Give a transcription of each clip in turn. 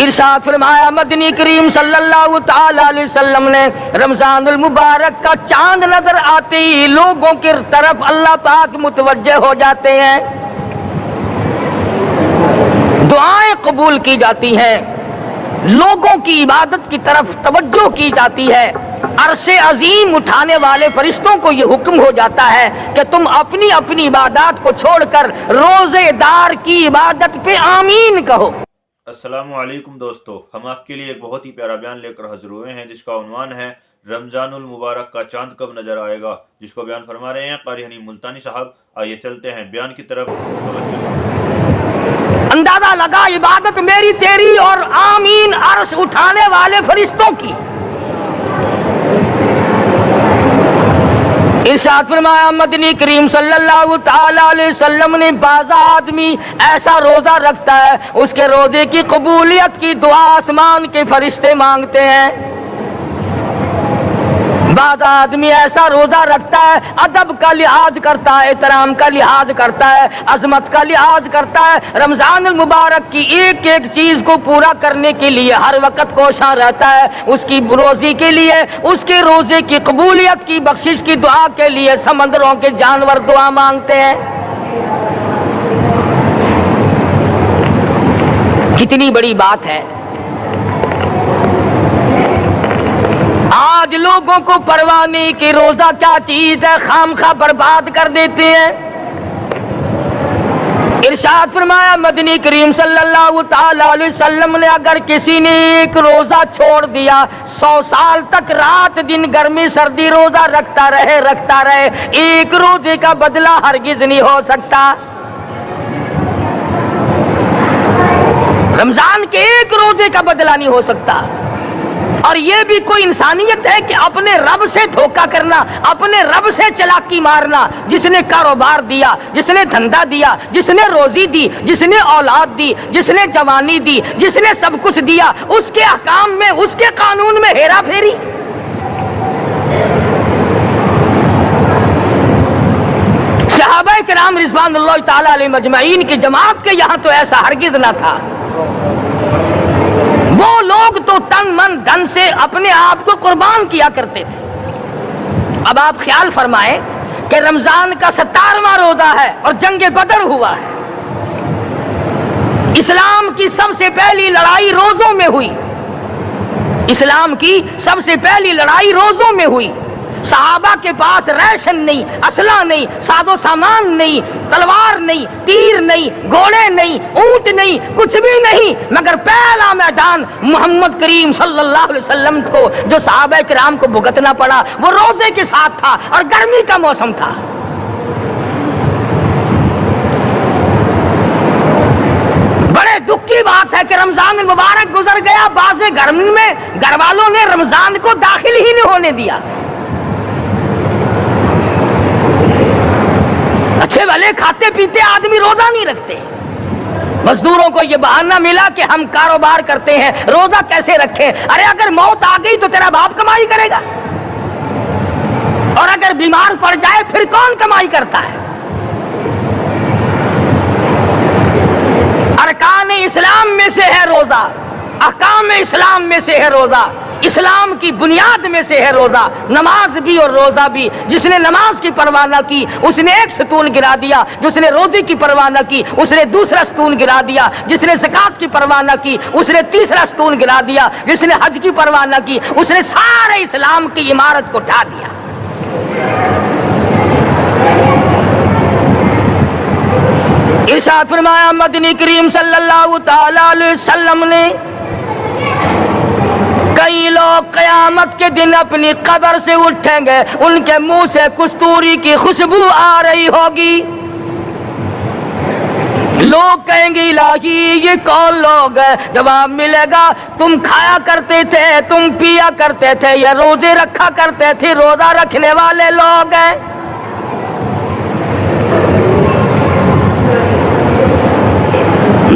ارشاد فرمایا مدنی کریم صلی اللہ تعالی علیہ وسلم نے رمضان المبارک کا چاند نظر آتے ہی لوگوں کی طرف اللہ پاک متوجہ ہو جاتے ہیں، دعائیں قبول کی جاتی ہیں، لوگوں کی عبادت کی طرف توجہ کی جاتی ہے۔ عرش عظیم اٹھانے والے فرشتوں کو یہ حکم ہو جاتا ہے کہ تم اپنی اپنی عبادات کو چھوڑ کر روزے دار کی عبادت پہ آمین کہو۔ السلام علیکم دوستو، ہم آپ کے لیے ایک بہت ہی پیارا بیان لے کر حاضر ہوئے ہیں جس کا عنوان ہے رمضان المبارک کا چاند کب نظر آئے گا، جس کو بیان فرما رہے ہیں قاری حنیف ملتانی صاحب۔ آئیے چلتے ہیں بیان کی طرف۔ اندازہ لگا عبادت میری تیری اور آمین عرش اٹھانے والے فرشتوں کی۔ ارشاد فرمایا مدنی کریم صلی اللہ تعالی علیہ وسلم نے بعض آدمی ایسا روزہ رکھتا ہے اس کے روزے کی قبولیت کی دعا آسمان کے فرشتے مانگتے ہیں۔ بعض آدمی ایسا روزہ رکھتا ہے، ادب کا لحاظ کرتا ہے، احترام کا لحاظ کرتا ہے، عظمت کا لحاظ کرتا ہے، رمضان المبارک کی ایک ایک چیز کو پورا کرنے کے لیے ہر وقت کوشاں رہتا ہے، اس کی روزی کے لیے، اس کے روزے کی قبولیت کی بخشش کی دعا کے لیے سمندروں کے جانور دعا مانگتے ہیں۔ کتنی بڑی بات ہے، آج لوگوں کو پرواہ نہیں کہ روزہ کیا چیز ہے، خام خواہ برباد کر دیتے ہیں۔ ارشاد فرمایا مدنی کریم صلی اللہ تعالی علیہ وسلم نے اگر کسی نے ایک روزہ چھوڑ دیا، 100 سال تک رات دن گرمی سردی روزہ رکھتا رہے، ایک روزے کا بدلہ ہرگز نہیں ہو سکتا۔ رمضان کے ایک روزے کا بدلہ نہیں ہو سکتا۔ اور یہ بھی کوئی انسانیت ہے کہ اپنے رب سے دھوکہ کرنا، اپنے رب سے چلاکی مارنا؟ جس نے کاروبار دیا، جس نے دھندا دیا، جس نے روزی دی، جس نے اولاد دی، جس نے جوانی دی، جس نے سب کچھ دیا، اس کے احکام میں، اس کے قانون میں ہیرا پھیری۔ صحابہ کرام رضوان اللہ تعالی علیہ مجمعین کی جماعت کے یہاں تو ایسا ہرگز نہ تھا۔ وہ لوگ تو تن من دھن سے اپنے آپ کو قربان کیا کرتے تھے۔ اب آپ خیال فرمائیں کہ رمضان کا 17واں روزہ ہے اور جنگ بدر ہوا ہے۔ اسلام کی سب سے پہلی لڑائی روزوں میں ہوئی، اسلام کی سب سے پہلی لڑائی روزوں میں ہوئی۔ صحابہ کے پاس ریشن نہیں، اسلحہ نہیں، ساز و سامان نہیں، تلوار نہیں، تیر نہیں، گھوڑے نہیں، اونٹ نہیں، کچھ بھی نہیں، مگر پہلا میدان محمد کریم صلی اللہ علیہ وسلم کو جو صحابہ کرام کو بھگتنا پڑا وہ روزے کے ساتھ تھا اور گرمی کا موسم تھا۔ بڑے دکھ کی بات ہے کہ رمضان المبارک گزر گیا، بعض گھر میں گھر والوں نے رمضان کو داخل ہی نہیں ہونے دیا۔ اچھے بھلے کھاتے پیتے آدمی روزہ نہیں رکھتے، مزدوروں کو یہ بہانہ ملا کہ ہم کاروبار کرتے ہیں، روزہ کیسے رکھیں؟ ارے اگر موت آ گئی تو تیرا باپ کمائی کرے گا، اور اگر بیمار پڑ جائے پھر کون کمائی کرتا ہے؟ ارکان اسلام میں سے ہے روزہ، احکام اسلام میں سے ہے روزہ، اسلام کی بنیاد میں سے ہے روزہ، نماز بھی اور روزہ بھی۔ جس نے نماز کی پرواہ نہ کی اس نے ایک ستون گرا دیا، جس نے روزے کی پرواہ نہ کی اس نے دوسرا ستون گرا دیا، جس نے زکات کی پرواہ نہ کی اس نے تیسرا ستون گرا دیا، جس نے حج کی پرواہ نہ کی اس نے سارے اسلام کی عمارت کو ڈھا دیا۔ ارشاد فرمایا مدنی کریم صلی اللہ تعالی علیہ وسلم نے کئی لوگ قیامت کے دن اپنی قبر سے اٹھیں گے، ان کے منہ سے کستوری کی خوشبو آ رہی ہوگی۔ لوگ کہیں گے الہی یہ کون لوگ ہیں؟ جواب ملے گا تم کھایا کرتے تھے، تم پیا کرتے تھے، یہ روزے رکھا کرتے تھے، روزہ رکھنے والے لوگ ہیں۔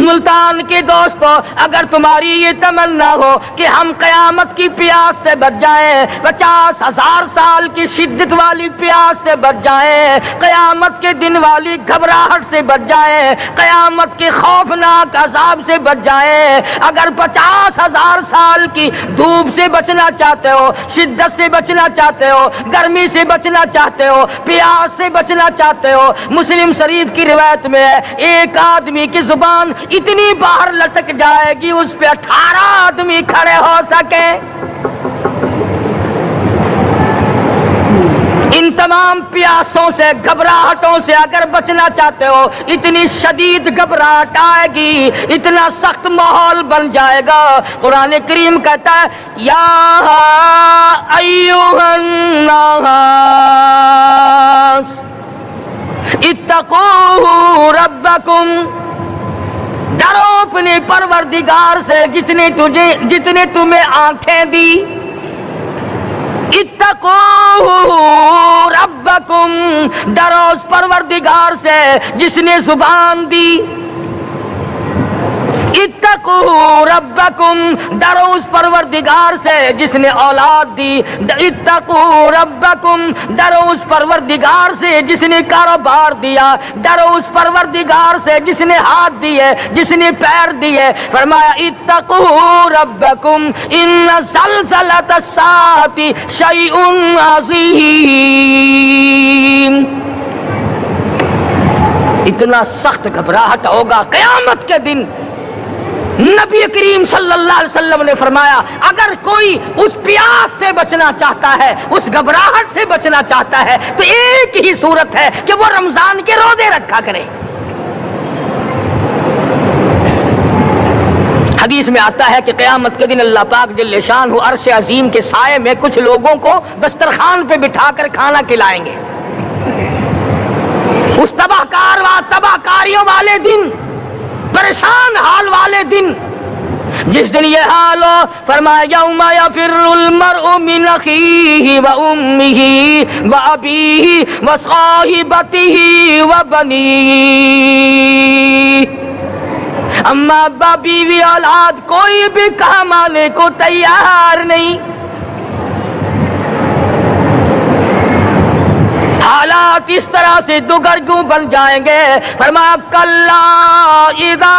ملتان کے دوستو، اگر تمہاری یہ تمنا ہو کہ ہم قیامت کی پیاس سے بچ جائیں، 50,000 سال کی شدت والی پیاس سے بچ جائیں، قیامت کے دن والی گھبراہٹ سے بچ جائیں، قیامت کے خوفناک عذاب سے بچ جائیں، اگر 50,000 سال کی دھوپ سے بچنا چاہتے ہو، شدت سے بچنا چاہتے ہو، گرمی سے بچنا چاہتے ہو، پیاس سے بچنا چاہتے ہو، مسلم شریف کی روایت میں ہے ایک آدمی کی زبان اتنی باہر لٹک جائے گی اس پہ 18 آدمی کھڑے ہو سکے۔ ان تمام پیاسوں سے، گھبراہٹوں سے اگر بچنا چاہتے ہو، اتنی شدید گھبراہٹ آئے گی، اتنا سخت ماحول بن جائے گا۔ قرآن کریم کہتا ہے یا ایھا الناس اتقوا ربکم، ڈرو اپنے پروردگار سے جتنے تمہیں آنکھیں دی۔ اتقوا ربکم، ڈرو اس پروردگار سے جس نے زبان دی۔ اتقوا ربکم، ڈرو اس پروردگار سے جس نے اولاد دی۔ اتقوا ربکم، ڈرو اس پروردگار سے جس نے کاروبار دیا۔ ڈرو اس پروردگار سے جس نے ہاتھ دیے، جس نے پیر دیے۔ فرمایا اتقوا ربکم ان زلزلۃ الساعۃ شیء عظیم، اتنا سخت گھبراہٹ ہوگا قیامت کے دن۔ نبی کریم صلی اللہ علیہ وسلم نے فرمایا اگر کوئی اس پیاس سے بچنا چاہتا ہے، اس گھبراہٹ سے بچنا چاہتا ہے، تو ایک ہی صورت ہے کہ وہ رمضان کے روزے رکھا کرے۔ حدیث میں آتا ہے کہ قیامت کے دن اللہ پاک جل شانہ عرش عظیم کے سائے میں کچھ لوگوں کو دسترخوان پہ بٹھا کر کھانا کھلائیں گے۔ اس تباہ کاریوں والے دن، پریشان حال والے دن، جس دن یہ حال ہو، فرمایا یوم یفر المرء من اخیہ و امہ و ابیہ و صاحبتہ و بنیہ، اما ابا بیوی اولاد کوئی بھی کام آنے کو تیار نہیں۔ حالات اس طرح سے دگرگوں بن جائیں گے۔ فرمایا کلا اذا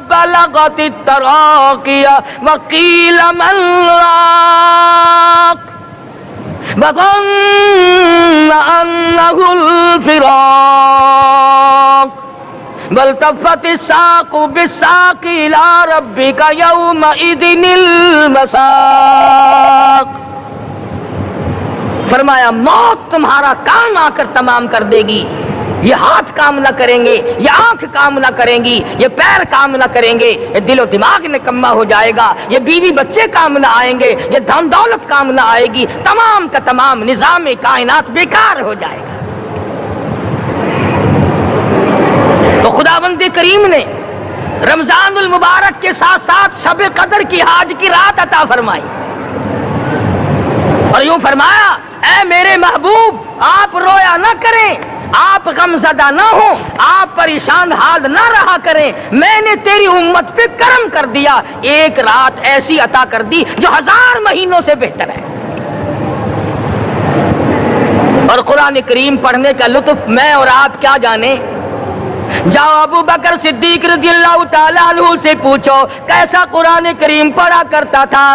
بلغت التراقی وقیل من راق وظن انہ الفراق والتفت الساق بالساق الى ربک یومئذ المساق۔ فرمایا موت تمہارا کام آ کر تمام کر دے گی، یہ ہاتھ کام نہ کریں گے، یہ آنکھ کام نہ کریں گی، یہ پیر کام نہ کریں گے، یہ دل و دماغ نکما ہو جائے گا، یہ بیوی بچے کام نہ آئیں گے، یہ دھن دولت کام نہ آئے گی، تمام کا تمام نظام کائنات بیکار ہو جائے گا۔ تو خداوند کریم نے رمضان المبارک کے ساتھ ساتھ شب قدر کی حاج کی رات عطا فرمائی اور یوں فرمایا اے میرے محبوب آپ رویا نہ کریں، آپ غم زدہ نہ ہوں، آپ پریشان حال نہ رہا کریں، میں نے تیری امت پہ کرم کر دیا، ایک رات ایسی عطا کر دی جو 1000 مہینوں سے بہتر ہے۔ اور قرآن کریم پڑھنے کا لطف میں اور آپ کیا جانے۔ جاؤ ابو بکر صدیق رضی اللہ تعالیٰ عنہ سے پوچھو کیسا قرآن کریم پڑھا کرتا تھا۔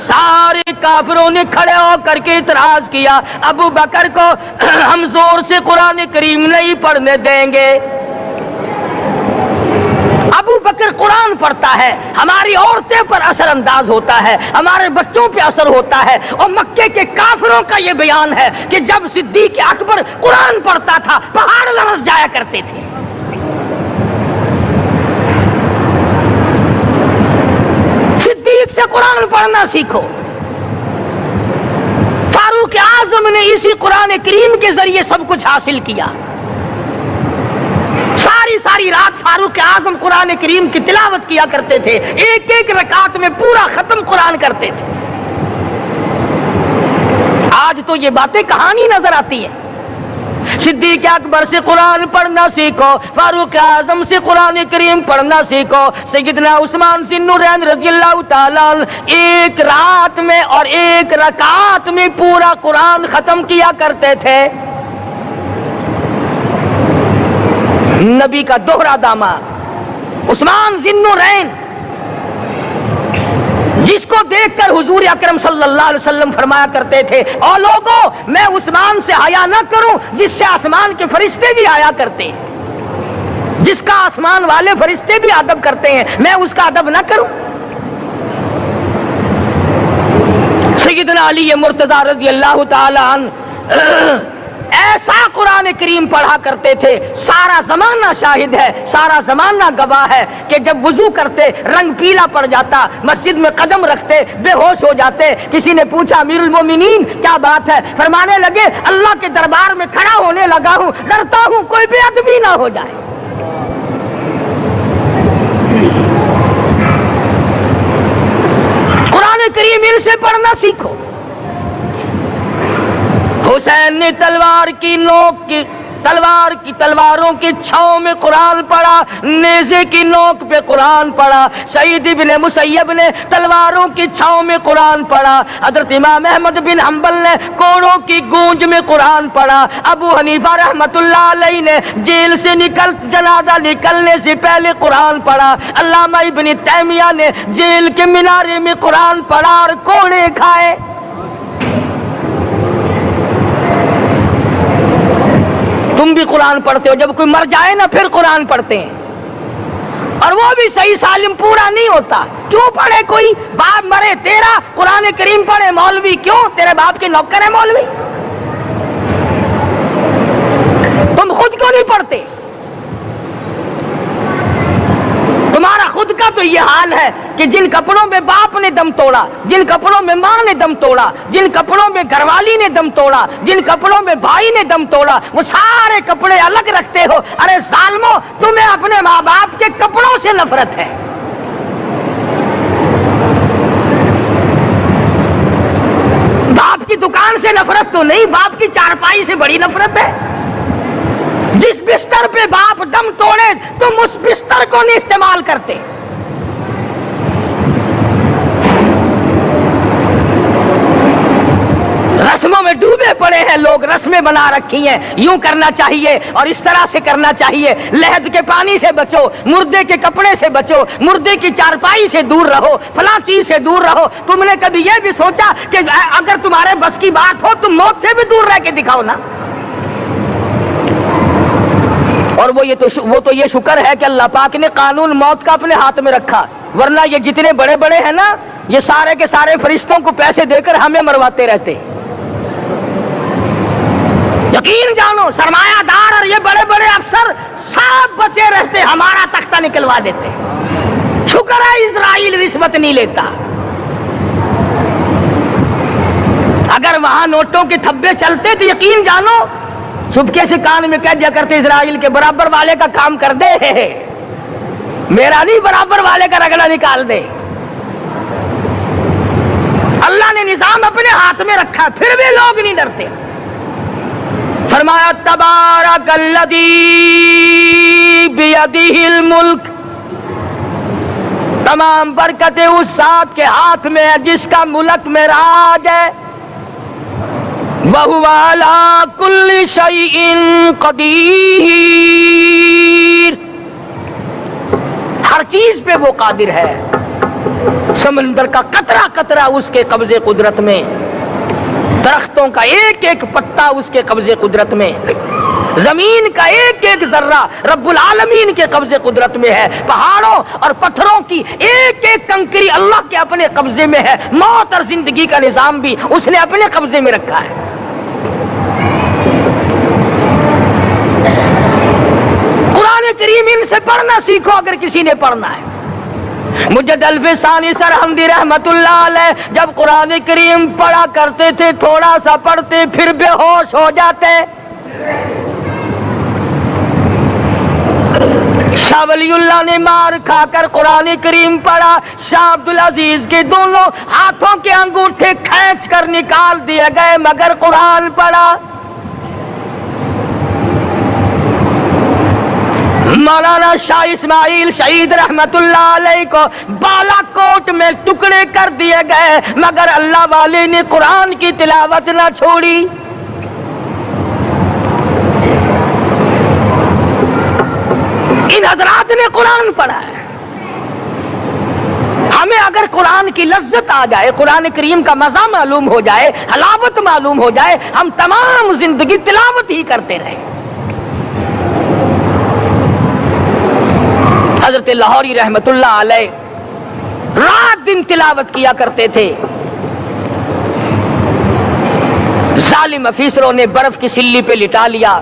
سارے کافروں نے کھڑے ہو کر کے اعتراض کیا ابو بکر کو ہم زور سے قرآن کریم نہیں پڑھنے دیں گے۔ ابو بکر قرآن پڑھتا ہے، ہماری عورتیں پر اثر انداز ہوتا ہے، ہمارے بچوں پہ اثر ہوتا ہے، اور مکے کے کافروں کا یہ بیان ہے کہ جب صدیق اکبر قرآن پڑھتا تھا پہاڑ لرز جایا کرتے تھے۔ صدیق سے قرآن پڑھنا سیکھو۔ فاروق اعظم نے اسی قرآن کریم کے ذریعے سب کچھ حاصل کیا۔ ساری رات فاروق اعظم قرآن کریم کی تلاوت کیا کرتے تھے، ایک ایک رکعت میں پورا ختم قرآن کرتے تھے۔ آج تو یہ باتیں کہانی نظر آتی ہیں۔ صدیق اکبر سے قرآن پڑھنا سیکھو، فاروق اعظم سے قرآن کریم پڑھنا سیکھو، سیدنا عثمان ذی النورین رضی اللہ تعالیٰ ایک رات میں اور ایک رکعت میں پورا قرآن ختم کیا کرتے تھے۔ نبی کا دوہرا داماد عثمان ذی النورین، جس کو دیکھ کر حضور اکرم صلی اللہ علیہ وسلم فرمایا کرتے تھے، او لوگوں میں عثمان سے حیا نہ کروں جس سے آسمان کے فرشتے بھی حیا کرتے ہیں، جس کا آسمان والے فرشتے بھی ادب کرتے ہیں، میں اس کا ادب نہ کروں؟ سیدنا علی مرتضی رضی اللہ تعالی عنہ ایسا قرآن کریم پڑھا کرتے تھے، سارا زمانہ شاہد ہے، سارا زمانہ گواہ ہے کہ جب وضو کرتے رنگ پیلا پڑ جاتا، مسجد میں قدم رکھتے بے ہوش ہو جاتے۔ کسی نے پوچھا امیر المومنین کیا بات ہے؟ فرمانے لگے اللہ کے دربار میں کھڑا ہونے لگا ہوں، ڈرتا ہوں کوئی بے ادبی نہ ہو جائے۔ قرآن کریم ان سے پڑھنا سیکھو۔ حسین نے تلواروں کی چھاؤں میں قرآن پڑھا، نیزے کی نوک پہ قرآن پڑھا۔ سعید بن مسیب نے تلواروں کی چھاؤں میں قرآن پڑھا۔ حضرت امام احمد بن حنبل نے کوڑوں کی گونج میں قرآن پڑھا۔ ابو حنیفہ رحمت اللہ علیہ نے جیل سے جنازہ نکلنے سے پہلے قرآن پڑھا۔ علامہ ابن تیمیہ نے جیل کے مینارے میں قرآن پڑھا اور کوڑے کھائے۔ تم بھی قرآن پڑھتے ہو، جب کوئی مر جائے نا پھر قرآن پڑھتے ہیں، اور وہ بھی صحیح سالم پورا نہیں ہوتا۔ کیوں پڑھے؟ کوئی باپ مرے تیرا قرآن کریم پڑھے مولوی، کیوں؟ تیرے باپ کے نوکر ہے مولوی؟ تم خود کیوں نہیں پڑھتے؟ تمہارا خود کا تو یہ حال ہے کہ جن کپڑوں میں باپ نے دم توڑا، جن کپڑوں میں ماں نے دم توڑا، جن کپڑوں میں گھر والی نے دم توڑا، جن کپڑوں میں بھائی نے دم توڑا، وہ سارے کپڑے الگ رکھتے ہو۔ ارے ظالمو، تمہیں اپنے ماں باپ کے کپڑوں سے نفرت ہے۔ باپ کی دکان سے نفرت تو نہیں، باپ کی چارپائی سے بڑی نفرت ہے۔ جس بستر پہ باپ دم توڑے تم اس بستر کو نہیں استعمال کرتے۔ رسموں میں ڈوبے پڑے ہیں لوگ، رسمیں بنا رکھی ہیں، یوں کرنا چاہیے اور اس طرح سے کرنا چاہیے۔ لہد کے پانی سے بچو، مردے کے کپڑے سے بچو، مردے کی چارپائی سے دور رہو، فلاں چیز سے دور رہو۔ تم نے کبھی یہ بھی سوچا کہ اگر تمہارے بس کی بات ہو تم موت سے بھی دور رہ کے دکھاؤ نا؟ اور وہ تو یہ شکر ہے کہ اللہ پاک نے قانون موت کا اپنے ہاتھ میں رکھا، ورنہ یہ جتنے بڑے بڑے ہیں نا، یہ سارے کے سارے فرشتوں کو پیسے دے کر ہمیں مرواتے رہتے۔ یقین جانو سرمایہ دار اور یہ بڑے بڑے افسر سب بچے رہتے، ہمارا تختہ نکلوا دیتے۔ شکر ہے اسرائیل رشوت نہیں لیتا۔ اگر وہاں نوٹوں کے تھبے چلتے تو یقین جانو چپکے سے کان میں کہہ دیا کرتے اسرائیل کے برابر والے کا کام کر دے، میرا نہیں، برابر والے کا رگڑا نکال دے۔ اللہ نے نظام اپنے ہاتھ میں رکھا، پھر بھی لوگ نہیں ڈرتے۔ فرمایا تبارک الذی بیدہ الملک، تمام برکتیں اس ذات کے ہاتھ میں ہے جس کا ملک میں راج ہے۔ وَهُوَ عَلَى كُلِّ شَيْءٍ قَدِيرٌ، ہر چیز پہ وہ قادر ہے۔ سمندر کا قطرہ قطرہ اس کے قبضے قدرت میں، درختوں کا ایک ایک پتا اس کے قبضے قدرت میں، زمین کا ایک ایک ذرہ رب العالمین کے قبضے قدرت میں ہے، پہاڑوں اور پتھروں کی ایک ایک کنکری اللہ کے اپنے قبضے میں ہے، موت اور زندگی کا نظام بھی اس نے اپنے قبضے میں رکھا ہے۔ قرآن کریم ان سے پڑھنا سیکھو اگر کسی نے پڑھنا ہے۔ مجد الفسانی سرہندی رحمت اللہ علیہ جب قرآن کریم پڑھا کرتے تھے تھوڑا سا پڑھتے پھر بے ہوش ہو جاتے۔ شاہ ولی اللہ نے مار کھا کر قرآن کریم پڑھا، شاہ عبدالعزیز کے دونوں ہاتھوں کے انگوٹھے کھینچ کر نکال دیے گئے مگر قرآن پڑھا۔ مولانا شاہ اسماعیل شہید رحمت اللہ علیہ کو بالا کوٹ میں ٹکڑے کر دیے گئے، مگر اللہ والے نے قرآن کی تلاوت نہ چھوڑی۔ ان حضرات نے قرآن پڑھا ہے۔ ہمیں اگر قرآن کی لذت آ جائے، قرآن کریم کا مزہ معلوم ہو جائے، حلاوت معلوم ہو جائے، ہم تمام زندگی تلاوت ہی کرتے رہیں۔ حضرت لاہوری رحمت اللہ علیہ رات دن تلاوت کیا کرتے تھے۔ ظالم افیسروں نے برف کی سلی پہ لٹا لیا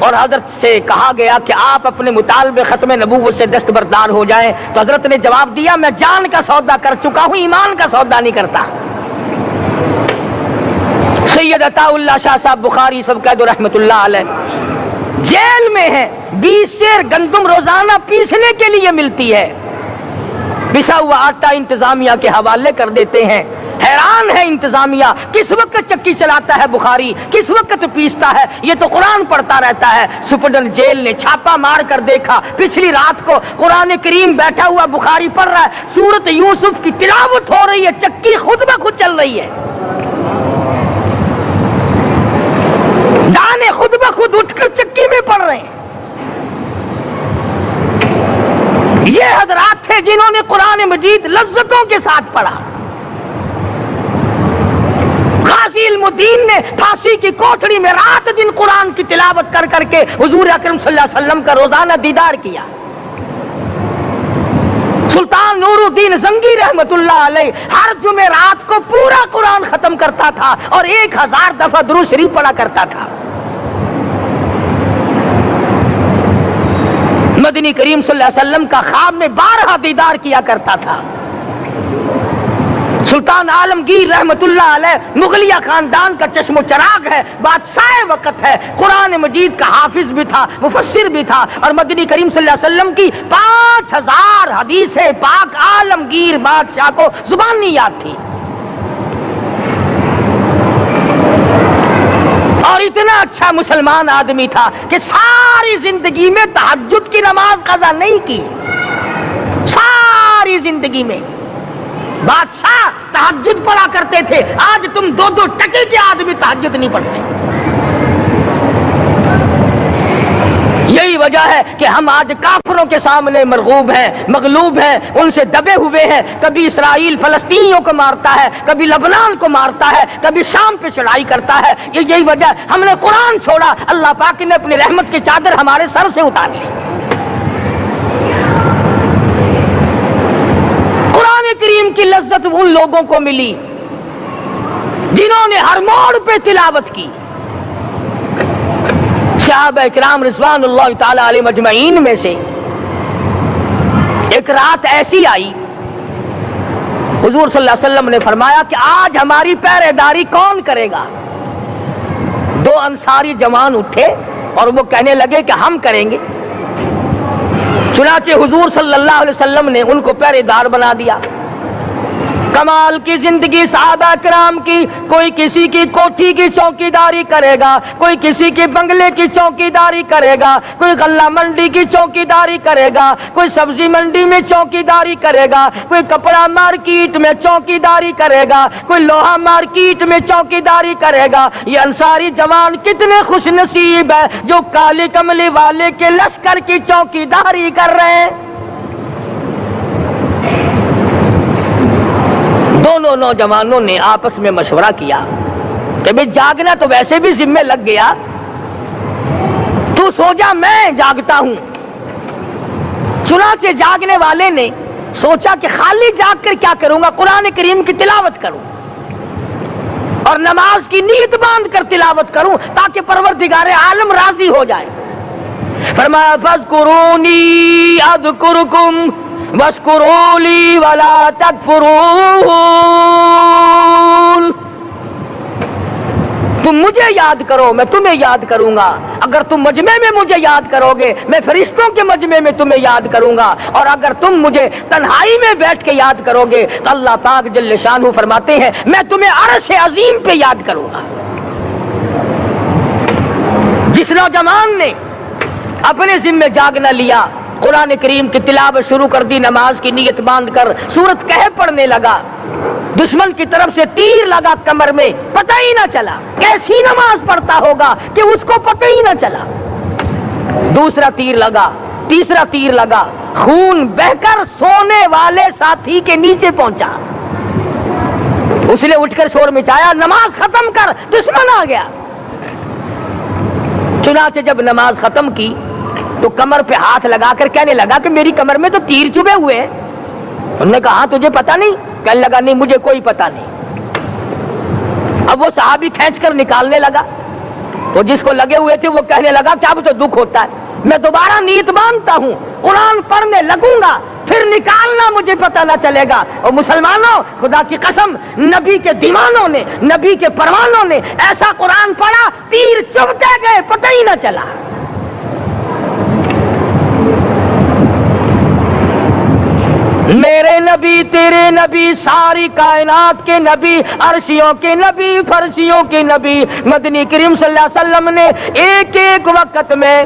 اور حضرت سے کہا گیا کہ آپ اپنے مطالبے ختم نبوت سے دستبردار ہو جائیں، تو حضرت نے جواب دیا میں جان کا سودا کر چکا ہوں، ایمان کا سودا نہیں کرتا۔ سید عطا اللہ شاہ صاحب بخاری سبقید رحمت اللہ علیہ جیل میں ہیں، 20 سیر گندم روزانہ پیسنے کے لیے ملتی ہے، پسا ہوا آٹا انتظامیہ کے حوالے کر دیتے ہیں۔ حیران ہے انتظامیہ، کس وقت چکی چلاتا ہے بخاری، کس وقت پیستا ہے، یہ تو قرآن پڑھتا رہتا ہے۔ سپرڈنٹ جیل نے چھاپا مار کر دیکھا، پچھلی رات کو قرآن کریم بیٹھا ہوا بخاری پڑھ رہا ہے، سورت یوسف کی تلاوت ہو رہی ہے، چکی خود بخود چل رہی ہے، دانے خود بخود اٹھ کر چکی میں پڑھ رہے ہیں۔ یہ حضرات تھے جنہوں نے قرآن مجید لذتوں کے ساتھ پڑھا۔ غازی علم الدین نے پھانسی کی کوٹڑی میں رات دن قرآن کی تلاوت کر کر کے حضور اکرم صلی اللہ علیہ وسلم کا روزانہ دیدار کیا۔ سلطان نور الدین زنگی رحمت اللہ علیہ ہر جمعرات کو پورا قرآن ختم کرتا تھا اور 1000 دفعہ درود شریف پڑھا کرتا تھا۔ مدنی کریم صلی اللہ علیہ وسلم کا خواب میں 12 دیدار کیا کرتا تھا۔ سلطان عالمگیر رحمت اللہ علیہ مغلیہ خاندان کا چشم و چراغ ہے، بادشاہ وقت ہے، قرآن مجید کا حافظ بھی تھا، مفسر بھی تھا، اور مدنی کریم صلی اللہ علیہ وسلم کی 5000 حدیث پاک عالمگیر بادشاہ کو زبانی یاد تھی۔ اور اتنا اچھا مسلمان آدمی تھا کہ ساری زندگی میں تہجد کی نماز قضا نہیں کی، ساری زندگی میں۔ بادشاہ تہجد پڑھا کرتے تھے، آج تم 2 ٹکے کے آدمی تہجد نہیں پڑھتے۔ یہی وجہ ہے کہ ہم آج کافروں کے سامنے مرغوب ہیں، مغلوب ہیں، ان سے دبے ہوئے ہیں۔ کبھی اسرائیل فلسطینیوں کو مارتا ہے، کبھی لبنان کو مارتا ہے، کبھی شام پہ چڑھائی کرتا ہے۔ یہی وجہ ہے ہم نے قرآن چھوڑا، اللہ پاک نے اپنی رحمت کی چادر ہمارے سر سے اتار لی۔ قرآن کریم کی لذت ان لوگوں کو ملی جنہوں نے ہر موڑ پہ تلاوت کی۔ صحابہ کرام رضوان اللہ تعالی علیہ مجمعین میں سے ایک رات ایسی آئی، حضور صلی اللہ علیہ وسلم نے فرمایا کہ آج ہماری پہرے داری کون کرے گا؟ 2 انصاری جوان اٹھے اور وہ کہنے لگے کہ ہم کریں گے۔ چنانچہ حضور صلی اللہ علیہ وسلم نے ان کو پہرے دار بنا دیا۔ کمال کی زندگی صحابہ کرام کی، کوئی کسی کی کوٹھی کی چوکیداری کرے گا، کوئی کسی کے بنگلے کی چوکیداری کرے گا، کوئی غلہ منڈی کی چوکیداری کرے گا، کوئی سبزی منڈی میں چوکیداری کرے گا، کوئی کپڑا مارکیٹ میں چوکیداری کرے گا، کوئی لوہا مارکیٹ میں چوکیداری کرے گا۔ یہ انصاری جوان کتنے خوش نصیب ہے جو کالے کملے والے کے لشکر کی چوکیداری کر رہے ہیں۔ دونوں نوجوانوں نے آپس میں مشورہ کیا کہ بھئی جاگنا تو ویسے بھی ذمہ لگ گیا، تو سو جا میں جاگتا ہوں۔ چنانچہ جاگنے والے نے سوچا کہ خالی جاگ کر کیا کروں گا، قرآن کریم کی تلاوت کروں اور نماز کی نیت باندھ کر تلاوت کروں تاکہ پروردگار عالم راضی ہو جائے۔ فرمایا فاذکرونی اذکرکم واشکروا لی ولا تکفرون، تم مجھے یاد کرو میں تمہیں یاد کروں گا۔ اگر تم مجمع میں مجھے یاد کرو گے میں فرشتوں کے مجمع میں تمہیں یاد کروں گا، اور اگر تم مجھے تنہائی میں بیٹھ کے یاد کرو گے تو اللہ پاک جل شانہ فرماتے ہیں میں تمہیں عرش عظیم پہ یاد کروں گا۔ جس نوجوان نے اپنے ذمے جاگ نہ لیا، قرآن کریم کی تلاوت شروع کر دی، نماز کی نیت باندھ کر سورت کہف پڑھنے لگا، دشمن کی طرف سے تیر لگا کمر میں، پتہ ہی نہ چلا، کیسی نماز پڑھتا ہوگا کہ اس کو پتہ ہی نہ چلا، دوسرا تیر لگا، تیسرا تیر لگا، خون بہ کر سونے والے ساتھی کے نیچے پہنچا، اس نے اٹھ کر شور مچایا، نماز ختم کر، دشمن آ گیا۔ چنانچہ جب نماز ختم کی تو کمر پہ ہاتھ لگا کر کہنے لگا کہ میری کمر میں تو تیر چبھے ہوئے ہیں۔ انہوں نے کہا تجھے پتا نہیں؟ کہنے لگا نہیں مجھے کوئی پتا نہیں۔ اب وہ صحابی کھینچ کر نکالنے لگا، وہ جس کو لگے ہوئے تھے وہ کہنے لگا کیا مجھے دکھ ہوتا ہے، میں دوبارہ نیت باندھتا ہوں، قرآن پڑھنے لگوں گا، پھر نکالنا مجھے پتہ نہ چلے گا۔ اور مسلمانوں، خدا کی قسم، نبی کے دیوانوں نے، نبی کے پروانوں نے ایسا قرآن پڑھا، تیر چبھتے گئے، پتہ ہی نہ چلا۔ میرے نبی، تیرے نبی، ساری کائنات کے نبی، عرشیوں کے نبی، فرشیوں کے نبی، مدنی کریم صلی اللہ علیہ وسلم نے ایک ایک وقت میں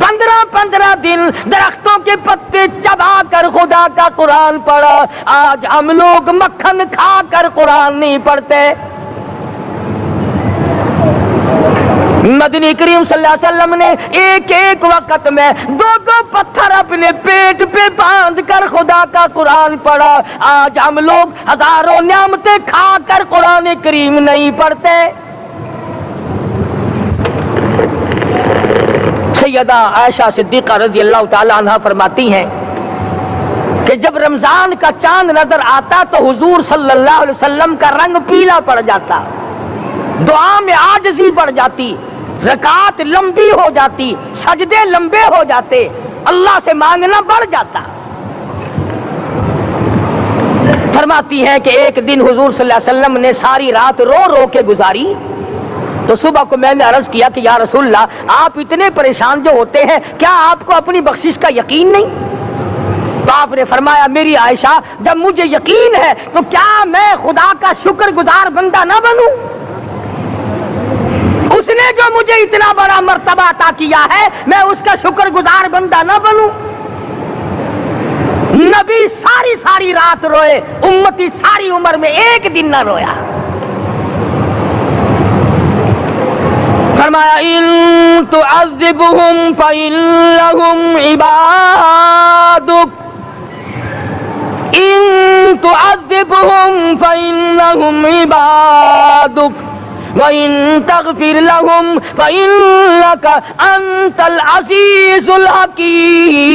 15 دن درختوں کے پتے چبا کر خدا کا قرآن پڑھا۔ آج ہم لوگ مکھن کھا کر قرآن نہیں پڑھتے۔ مدنی کریم صلی اللہ علیہ وسلم نے ایک ایک وقت میں 2 پتھر اپنے پیٹ پہ باندھ کر خدا کا قرآن پڑھا۔ آج ہم لوگ ہزاروں نعمتیں کھا کر قرآن کریم نہیں پڑھتے۔ سیدہ عائشہ صدیقہ رضی اللہ تعالی عنہ فرماتی ہیں کہ جب رمضان کا چاند نظر آتا تو حضور صلی اللہ علیہ وسلم کا رنگ پیلا پڑ جاتا، دعا میں عاجزی بڑھ جاتی، رکعت لمبی ہو جاتی، سجدے لمبے ہو جاتے، اللہ سے مانگنا بڑھ جاتا۔ فرماتی ہیں کہ ایک دن حضور صلی اللہ علیہ وسلم نے ساری رات رو رو کے گزاری، تو صبح کو میں نے عرض کیا کہ یا رسول اللہ، آپ اتنے پریشان جو ہوتے ہیں، کیا آپ کو اپنی بخشش کا یقین نہیں؟ تو آپ نے فرمایا میری عائشہ، جب مجھے یقین ہے تو کیا میں خدا کا شکر گزار بندہ نہ بنوں؟ اس نے جو مجھے اتنا بڑا مرتبہ عطا کیا ہے، میں اس کا شکر گزار بندہ نہ بنوں؟ نبی ساری رات روئے، امتی ساری عمر میں ایک دن نہ رویا۔ فرمایا ان تعذبهم فإنهم عبادك، ان تعذبهم فإنهم عبادك وَإِن تَغْفِرْ لَهُمْ فَإِنَّكَ أَنْتَ الْعَزِيزُ الْحَكِيمُ۔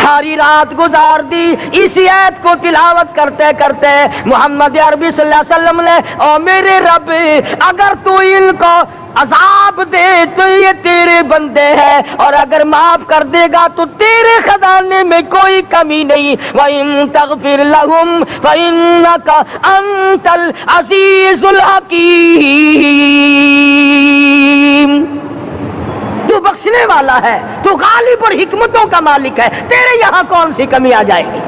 ساری رات گزار دی اسی آیت کو تلاوت کرتے کرتے محمد عربی صلی اللہ علیہ وسلم نے، او میرے رب، اگر تو ان کو عذاب دے تو یہ تیرے بندے ہیں، اور اگر معاف کر دے گا تو تیرے خزانے میں کوئی کمی نہیں۔ وَإِن تَغْفِرْ لَهُمْ فَإِنَّكَ أَنْتَ الْعَزِيزُ الْحَكِيمُ۔ تو بخشنے والا ہے، تو غالب اور حکمتوں کا مالک ہے، تیرے یہاں کون سی کمی آ جائے گی؟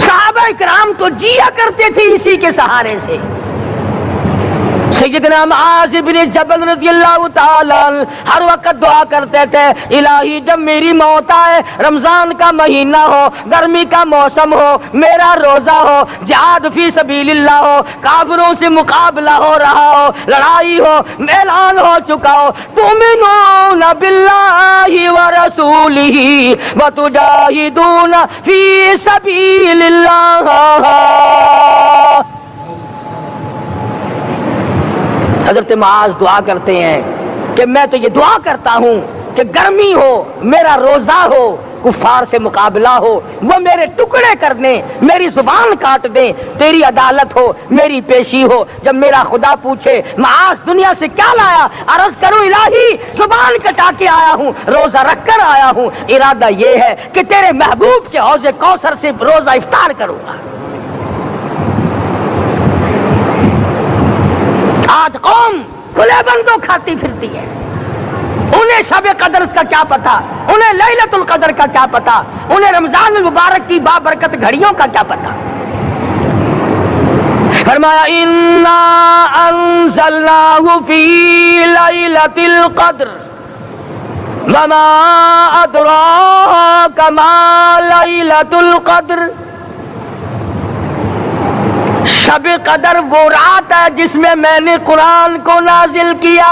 صحابہ کرام تو جیا کرتے تھے اسی کے سہارے سے۔ سیدنا معاذ بن جبل رضی اللہ تعالی عنہ ہر وقت دعا کرتے تھے، الہی جب میری موت آئے، رمضان کا مہینہ ہو، گرمی کا موسم ہو، میرا روزہ ہو، جہاد فی سبیل اللہ ہو، کافروں سے مقابلہ ہو رہا ہو، لڑائی ہو، اعلان ہو چکا ہو، تؤمنون باللہ ورسولہ وتجاہدون فی سبیل اللہ۔ حضرت معاذ دعا کرتے ہیں کہ میں تو یہ دعا کرتا ہوں کہ گرمی ہو، میرا روزہ ہو، کفار سے مقابلہ ہو، وہ میرے ٹکڑے کر دیں، میری زبان کاٹ دیں، تیری عدالت ہو، میری پیشی ہو۔ جب میرا خدا پوچھے معاذ دنیا سے کیا لایا، عرض کروں الہی زبان کٹا کے آیا ہوں، روزہ رکھ کر آیا ہوں، ارادہ یہ ہے کہ تیرے محبوب کے حوض کوثر سے روزہ افطار کروں گا۔ آج قوم کھلے بندوں کھاتی پھرتی ہے، انہیں شب قدر کا کیا پتا، انہیں لیلۃ القدر کا کیا پتا، انہیں رمضان المبارک کی بابرکت گھڑیوں کا کیا پتا۔ فرمایا انا انزلناہ فی لیلۃ القدر وما ادراک ما لیلۃ القدر. شب قدر وہ رات ہے جس میں نے قرآن کو نازل کیا.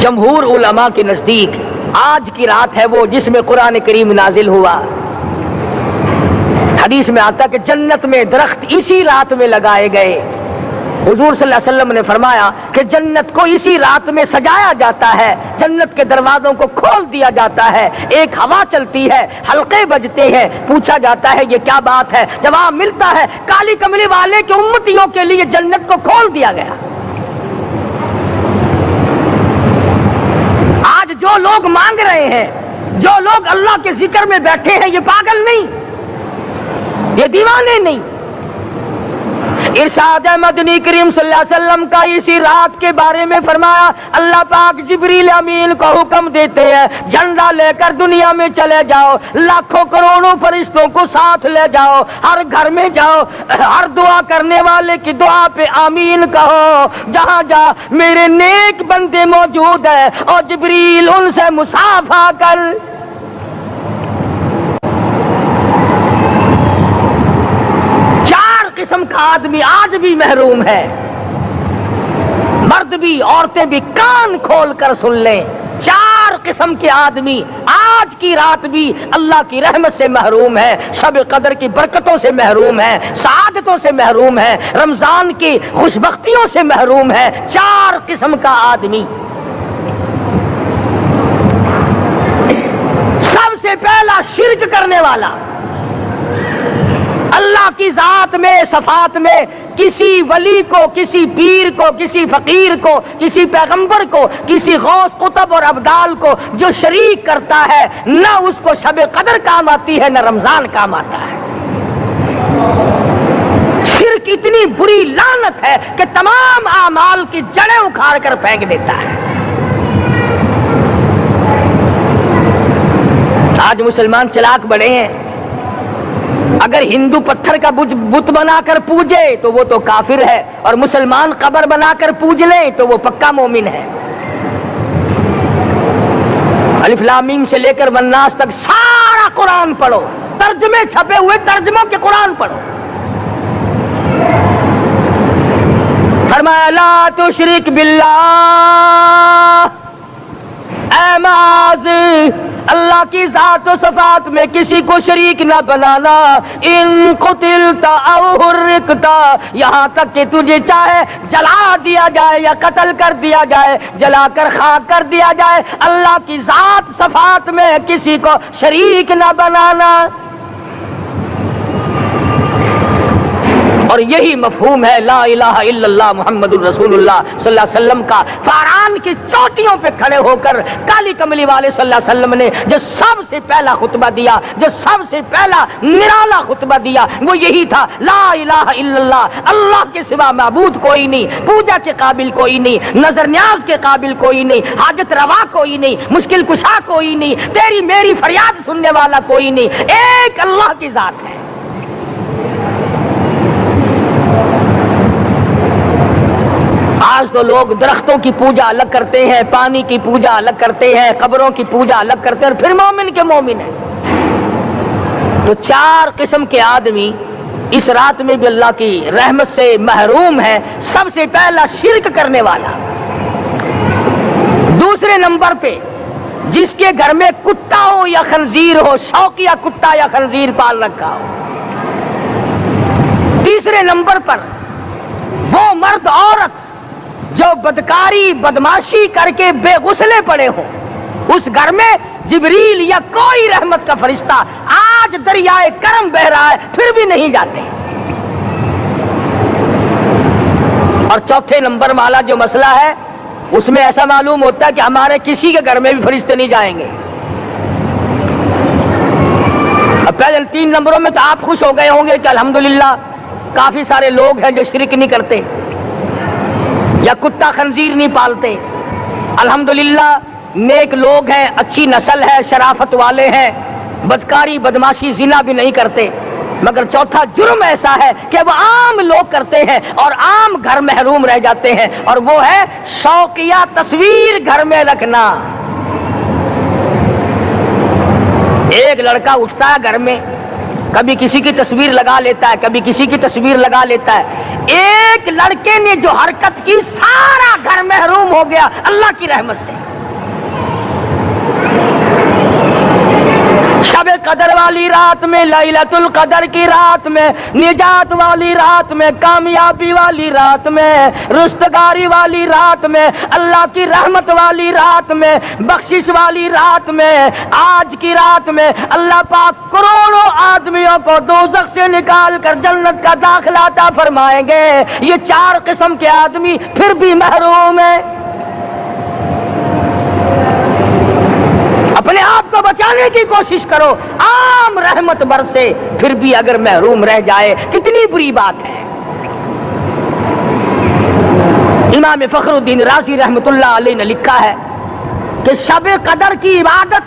جمہور علماء کے نزدیک آج کی رات ہے وہ جس میں قرآن کریم نازل ہوا. حدیث میں آتا کہ جنت میں درخت اسی رات میں لگائے گئے. حضور صلی اللہ علیہ وسلم نے فرمایا کہ جنت کو اسی رات میں سجایا جاتا ہے, جنت کے دروازوں کو کھول دیا جاتا ہے, ایک ہوا چلتی ہے, حلقے بجتے ہیں, پوچھا جاتا ہے یہ کیا بات ہے, جواب ملتا ہے کالی کملی والے کے امتیوں کے لیے جنت کو کھول دیا گیا. آج جو لوگ مانگ رہے ہیں, جو لوگ اللہ کے ذکر میں بیٹھے ہیں, یہ پاگل نہیں, یہ دیوانے نہیں. ارشاد مدنی کریم صلی اللہ علیہ وسلم کا اسی رات کے بارے میں فرمایا اللہ پاک جبریل امین کو حکم دیتے ہیں جھنڈا لے کر دنیا میں چلے جاؤ, لاکھوں کروڑوں فرشتوں کو ساتھ لے جاؤ, ہر گھر میں جاؤ, ہر دعا کرنے والے کی دعا پہ آمین کہو, جہاں جا میرے نیک بندے موجود ہیں اور جبریل ان سے مصافحہ کر. قسم کا آدمی آج بھی محروم ہے, مرد بھی عورتیں بھی کان کھول کر سن لیں. 4 قسم کے آدمی آج کی رات بھی اللہ کی رحمت سے محروم ہے, شب قدر کی برکتوں سے محروم ہے, سعادتوں سے محروم ہے, رمضان کی خوشبختیوں سے محروم ہے. 4 قسم کا آدمی. سب سے پہلا شرک کرنے والا, اللہ کی ذات میں صفات میں کسی ولی کو, کسی پیر کو, کسی فقیر کو, کسی پیغمبر کو, کسی غوث قطب اور ابدال کو جو شریک کرتا ہے, نہ اس کو شب قدر کام آتی ہے نہ رمضان کام آتا ہے. شرک اتنی بری لعنت ہے کہ تمام اعمال کی جڑیں اکھاڑ کر پھینک دیتا ہے. آج مسلمان چلاک بڑے ہیں, اگر ہندو پتھر کا بت بنا کر پوجے تو وہ تو کافر ہے, اور مسلمان قبر بنا کر پوج لیں تو وہ پکا مومن ہے. الف لام میم سے لے کر والناس تک سارا قرآن پڑھو, ترجمے چھپے ہوئے ترجموں کے قرآن پڑھو. فرمایا لا تشرک باللہ, اے معاذ اللہ کی ذات و صفات میں کسی کو شریک نہ بنانا. ان قتلت او حرقت, یہاں تک کہ تجھے چاہے جلا دیا جائے یا قتل کر دیا جائے, جلا کر خاک کر دیا جائے, اللہ کی ذات صفات میں کسی کو شریک نہ بنانا. اور یہی مفہوم ہے لا الہ الا اللہ محمد الرسول اللہ صلی اللہ علیہ وسلم کا. فاران کی چوٹیوں پہ کھڑے ہو کر کالی کملی والے صلی اللہ علیہ وسلم نے جو سب سے پہلا خطبہ دیا, جو سب سے پہلا نرالا خطبہ دیا, وہ یہی تھا لا الہ الا اللہ, اللہ کے سوا معبود کوئی نہیں, پوجا کے قابل کوئی نہیں, نظر نیاز کے قابل کوئی نہیں, حاجت روا کوئی نہیں, مشکل کشا کوئی نہیں, تیری میری فریاد سننے والا کوئی نہیں, ایک اللہ کی ذات ہے. آج تو لوگ درختوں کی پوجا الگ کرتے ہیں, پانی کی پوجا الگ کرتے ہیں, قبروں کی پوجا الگ کرتے ہیں, اور پھر مومن کے مومن ہیں. تو 4 قسم کے آدمی اس رات میں بھی اللہ کی رحمت سے محروم ہے. سب سے پہلا شرک کرنے والا. دوسرے نمبر پہ جس کے گھر میں کتا ہو یا خنزیر ہو, شوقیہ کتا یا خنزیر پال رکھا ہو. تیسرے نمبر پر وہ مرد عورت جو بدکاری بدماشی کر کے بے غسلے پڑے ہوں, اس گھر میں جبریل یا کوئی رحمت کا فرشتہ آج دریائے کرم بہ رہا ہے پھر بھی نہیں جاتے. اور چوتھے نمبر والا جو مسئلہ ہے اس میں ایسا معلوم ہوتا ہے کہ ہمارے کسی کے گھر میں بھی فرشتے نہیں جائیں گے. اب پہلے 3 نمبروں میں تو آپ خوش ہو گئے ہوں گے کہ الحمدللہ کافی سارے لوگ ہیں جو شرک نہیں کرتے یا کتا خنزیر نہیں پالتے, الحمدللہ نیک لوگ ہیں, اچھی نسل ہے, شرافت والے ہیں, بدکاری بدماشی زنا بھی نہیں کرتے. مگر چوتھا جرم ایسا ہے کہ وہ عام لوگ کرتے ہیں اور عام گھر محروم رہ جاتے ہیں، اور وہ ہے شوقیہ تصویر گھر میں رکھنا۔ ایک لڑکا اٹھتا ہے گھر میں، کبھی کسی کی تصویر لگا لیتا ہے، کبھی کسی کی تصویر لگا لیتا ہے۔ ایک لڑکے نے جو حرکت کی سارا گھر محروم ہو گیا اللہ کی رحمت سے۔ شب قدر والی رات میں، لیلۃ القدر کی رات میں، نجات والی رات میں، کامیابی والی رات میں، رستگاری والی رات میں، اللہ کی رحمت والی رات میں، بخشش والی رات میں، آج کی رات میں اللہ پاک کروڑوں آدمیوں کو دوزخ سے نکال کر جنت کا داخلہ عطا فرمائیں گے۔ یہ 4 قسم کے آدمی پھر بھی محروم ہیں۔ اپنے آپ کو بچانے کی کوشش کرو، عام رحمت برسے پھر بھی اگر محروم رہ جائے کتنی بری بات ہے۔ امام فخر الدین رازی رحمت اللہ علیہ نے لکھا ہے کہ شب قدر کی عبادت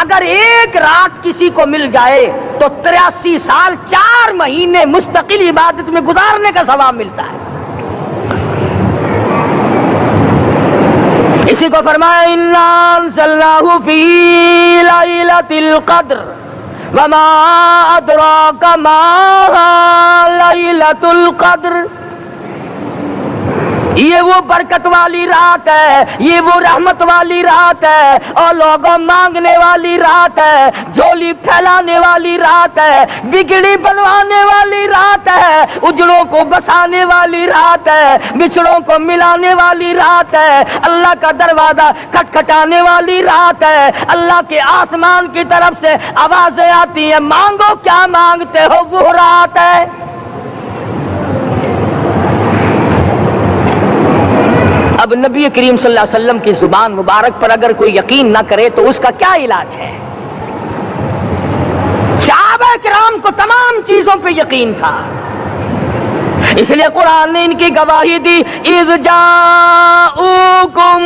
اگر ایک رات کسی کو مل جائے تو 83 سال 4 مہینے مستقل عبادت میں گزارنے کا ثواب ملتا ہے۔ اسی کو فرمایا انا انزلناہ فی لیلۃ القدر وما ادراک ما لیلۃ القدر۔ یہ وہ برکت والی رات ہے، یہ وہ رحمت والی رات ہے، اور لوگوں مانگنے والی رات ہے، جھولی پھیلانے والی رات ہے، بگڑی بنوانے والی رات ہے، اجڑوں کو بسانے والی رات ہے، بچڑوں کو ملانے والی رات ہے، اللہ کا دروازہ کھٹکھٹانے والی رات ہے، اللہ کے آسمان کی طرف سے آوازیں آتی ہیں مانگو کیا مانگتے ہو، وہ رات ہے۔ اب نبی کریم صلی اللہ علیہ وسلم کی زبان مبارک پر اگر کوئی یقین نہ کرے تو اس کا کیا علاج ہے؟ صحابہ کرام کو تمام چیزوں پہ یقین تھا، اس لیے قرآن نے ان کی گواہی دی اذ جاءوکم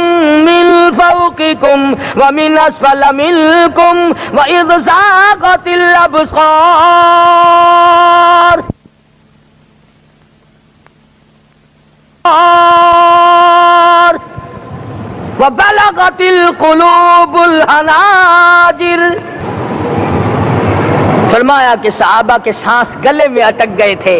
من فوقکم ومن اسفل منکم واذ زاغت الابصار وبلغت القلوب الحناجر۔ فرمایا کہ صحابہ کے سانس گلے میں اٹک گئے تھے،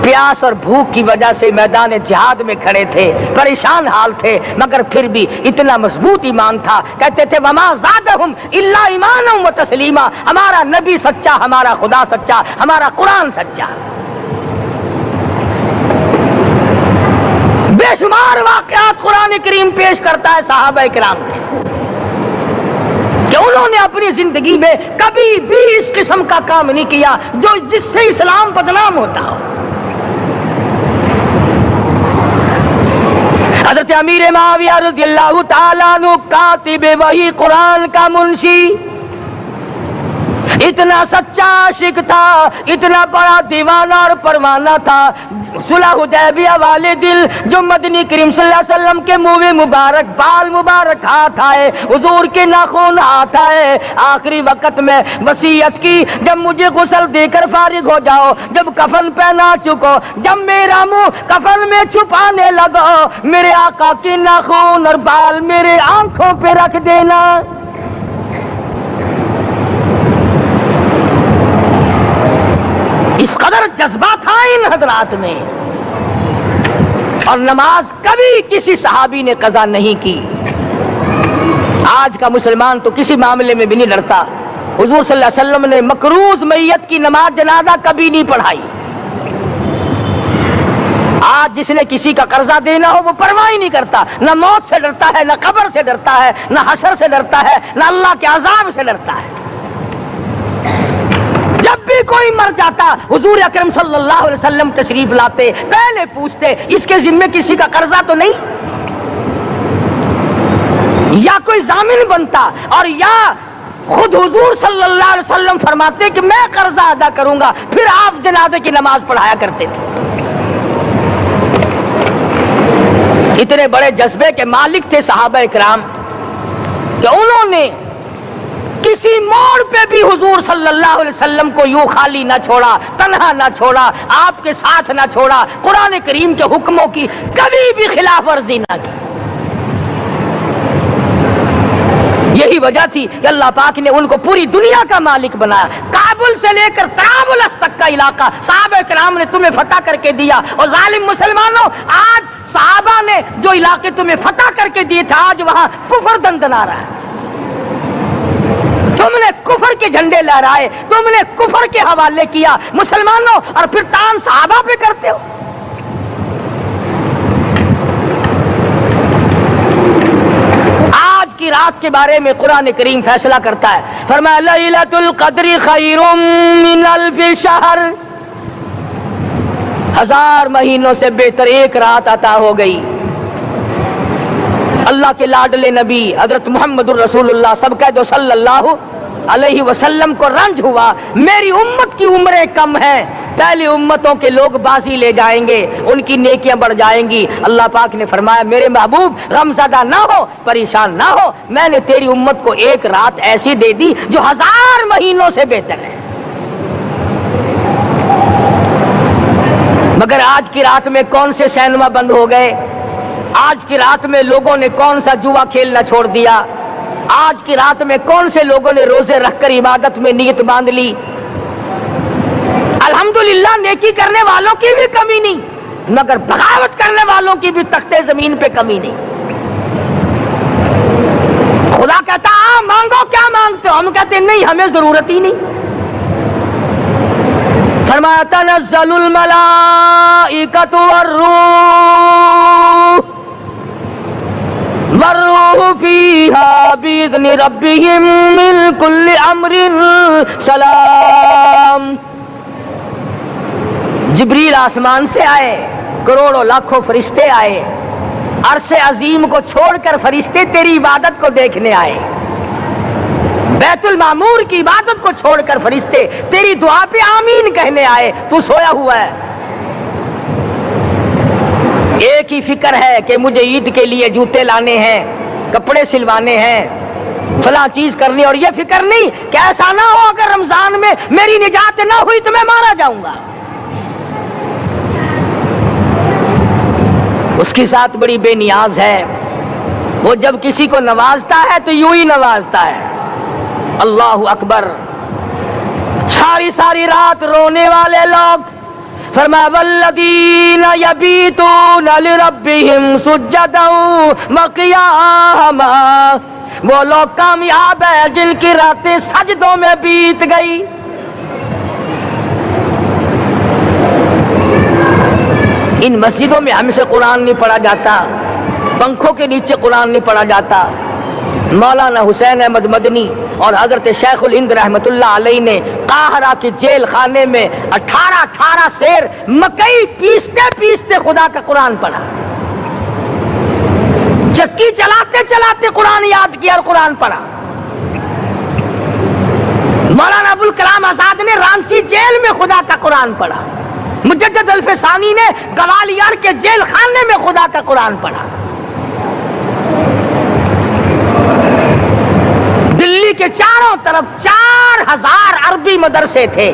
پیاس اور بھوک کی وجہ سے میدان جہاد میں کھڑے تھے، پریشان حال تھے، مگر پھر بھی اتنا مضبوط ایمان تھا، کہتے تھے وما زادہم الا ایمانا و تسلیما، ہمارا نبی سچا، ہمارا خدا سچا، ہمارا قرآن سچا۔ بے شمار واقعات قرآن کریم پیش کرتا ہے صحابہ کرام کے کہ انہوں نے اپنی زندگی میں کبھی بھی اس قسم کا کام نہیں کیا جو جس سے اسلام بدنام ہوتا ہو۔ حضرت امیر معاویہ رضی اللہ تعالیٰ عنہ کاتب وحی قرآن کا منشی اتنا سچا عاشق تھا، اتنا بڑا دیوانہ اور پروانہ تھا، صلح حدیبیہ والے دل جو مدنی کریم صلی اللہ علیہ وسلم کے منہ مبارک بال مبارک ہاتھ آئے، حضور کے ناخن ہاتھ آئے، آخری وقت میں وصیت کی جب مجھے غسل دے کر فارغ ہو جاؤ، جب کفن پہنا چکو، جب میرا منہ کفن میں چھپانے لگو، میرے آقا کے ناخن اور بال میرے آنکھوں پہ رکھ دینا۔ اس قدر جذبہ تھا ان حضرات میں، اور نماز کبھی کسی صحابی نے قضا نہیں کی۔ آج کا مسلمان تو کسی معاملے میں بھی نہیں لڑتا۔ حضور صلی اللہ علیہ وسلم نے مقروض میت کی نماز جنازہ کبھی نہیں پڑھائی۔ آج جس نے کسی کا قرضہ دینا ہو وہ پرواہ ہی نہیں کرتا، نہ موت سے ڈرتا ہے، نہ قبر سے ڈرتا ہے، نہ حشر سے ڈرتا ہے، نہ اللہ کے عذاب سے ڈرتا ہے۔ جب بھی کوئی مر جاتا حضور اکرم صلی اللہ علیہ وسلم تشریف لاتے، پہلے پوچھتے اس کے ذمے کسی کا قرضہ تو نہیں، یا کوئی ضامن بنتا، اور یا خود حضور صلی اللہ علیہ وسلم فرماتے کہ میں قرضہ ادا کروں گا، پھر آپ جنازے کی نماز پڑھایا کرتے تھے۔ اتنے بڑے جذبے کے مالک تھے صحابہ کرام کہ انہوں نے کسی موڑ پہ بھی حضور صلی اللہ علیہ وسلم کو یوں خالی نہ چھوڑا، تنہا نہ چھوڑا، آپ کے ساتھ نہ چھوڑا، قرآن کریم کے حکموں کی کبھی بھی خلاف ورزی نہ کی۔ یہی وجہ تھی کہ اللہ پاک نے ان کو پوری دنیا کا مالک بنایا۔ کابل سے لے کر طرابلس تک کا علاقہ صحابہ کرام نے تمہیں فتح کر کے دیا، اور ظالم مسلمانوں، آج صحابہ نے جو علاقے تمہیں فتح کر کے دیے تھے، آج وہاں کفر دندنا رہا ہے۔ تم نے کفر کے جھنڈے لہرائے، تم نے کفر کے حوالے کیا مسلمانوں، اور پھر تان صحابہ پہ کرتے ہو۔ آج کی رات کے بارے میں قرآن کریم فیصلہ کرتا ہے، فرمایا لیلۃ القدر خیر من الف شہر، 1000 مہینوں سے بہتر ایک رات عطا ہو گئی۔ اللہ کے لاڈلے نبی حضرت محمد الرسول اللہ سب کہہ دو صلی اللہ علیہ وسلم کو رنج ہوا، میری امت کی عمریں کم ہیں، پہلی امتوں کے لوگ بازی لے جائیں گے، ان کی نیکیاں بڑھ جائیں گی۔ اللہ پاک نے فرمایا میرے محبوب غمزدہ نہ ہو، پریشان نہ ہو، میں نے تیری امت کو ایک رات ایسی دے دی جو 1000 مہینوں سے بہتر ہے۔ مگر آج کی رات میں کون سے سینما بند ہو گئے؟ آج کی رات میں لوگوں نے کون سا جوا کھیلنا چھوڑ دیا؟ آج کی رات میں کون سے لوگوں نے روزے رکھ کر عبادت میں نیت باندھ لی؟ الحمدللہ نیکی کرنے والوں کی بھی کمی نہیں، مگر بغاوت کرنے والوں کی بھی تختے زمین پہ کمی نہیں۔ خدا کہتا مانگو کیا مانگتے ہو، ہم کہتے نہیں ہمیں ضرورت ہی نہیں۔ فرمایا تنزل الملائکۃ والروح فیہا بإذن ربہم من کل امر سلام۔ جبریل آسمان سے آئے، کروڑوں لاکھوں فرشتے آئے، عرش عظیم کو چھوڑ کر فرشتے تیری عبادت کو دیکھنے آئے، بیت المعمور کی عبادت کو چھوڑ کر فرشتے تیری دعا پہ آمین کہنے آئے، تو سویا ہوا ہے۔ ایک ہی فکر ہے کہ مجھے عید کے لیے جوتے لانے ہیں، کپڑے سلوانے ہیں، فلاں چیز کرنی، اور یہ فکر نہیں کہ ایسا نہ ہو اگر رمضان میں میری نجات نہ ہوئی تو میں مارا جاؤں گا۔ اس کی ذات بڑی بے نیاز ہے، وہ جب کسی کو نوازتا ہے تو یوں ہی نوازتا ہے۔ اللہ اکبر۔ ساری رات رونے والے لوگ، فرمایا والذین یبیتون لربہم سجدا وقیاما، وہ لوگ کامیاب ہیں جن کی راتیں سجدوں میں بیت گئی۔ ان مسجدوں میں ہم سے قرآن نہیں پڑھا جاتا، پنکھوں کے نیچے قرآن نہیں پڑھا جاتا۔ مولانا حسین احمد مدنی اور حضرت شیخ الہند رحمت اللہ علیہ نے قاہرہ کے جیل خانے میں 18 سیر مکئی پیستے پیستے خدا کا قرآن پڑھا، چکی چلاتے چلاتے قرآن یاد کیا اور قرآن پڑھا۔ مولانا ابوالکلام آزاد نے رانچی جیل میں خدا کا قرآن پڑھا، مجدد الفسانی نے گوالیار کے جیل خانے میں خدا کا قرآن پڑھا۔ دلی کے چاروں طرف 4000 عربی مدرسے تھے،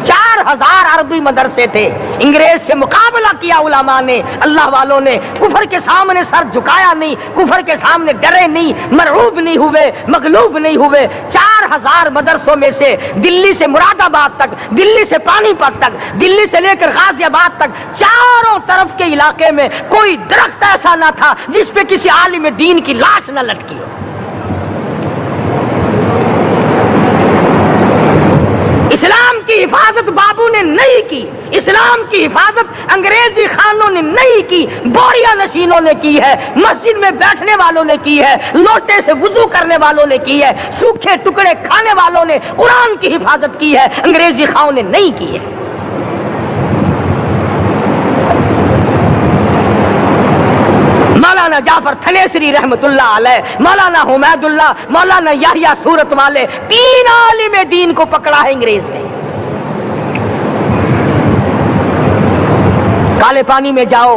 4000 عربی مدرسے تھے۔ انگریز سے مقابلہ کیا علماء نے، اللہ والوں نے، کفر کے سامنے سر جھکایا نہیں، کفر کے سامنے ڈرے نہیں، مرعوب نہیں ہوئے، مغلوب نہیں ہوئے۔ 4000 مدرسوں میں سے دلی سے مراد آباد تک، دلی سے پانی پت تک، دلی سے لے کر غازی آباد تک، چاروں طرف کے علاقے میں کوئی درخت ایسا نہ تھا جس پہ کسی عالم دین کی لاش نہ لٹکی ہو۔ اسلام کی حفاظت بابو نے نہیں کی، اسلام کی حفاظت انگریزی خانوں نے نہیں کی، بوریا نشینوں نے کی ہے، مسجد میں بیٹھنے والوں نے کی ہے، لوٹے سے وضو کرنے والوں نے کی ہے، سوکھے ٹکڑے کھانے والوں نے قرآن کی حفاظت کی ہے، انگریزی خانوں نے نہیں کی ہے۔ مولانا جعفر تھنیسری رحمت اللہ علیہ، مولانا حمید اللہ، مولانا یحییٰ صورت والے، 3 عالم دین کو پکڑا ہے انگریز نے۔ کالے پانی میں جاؤ،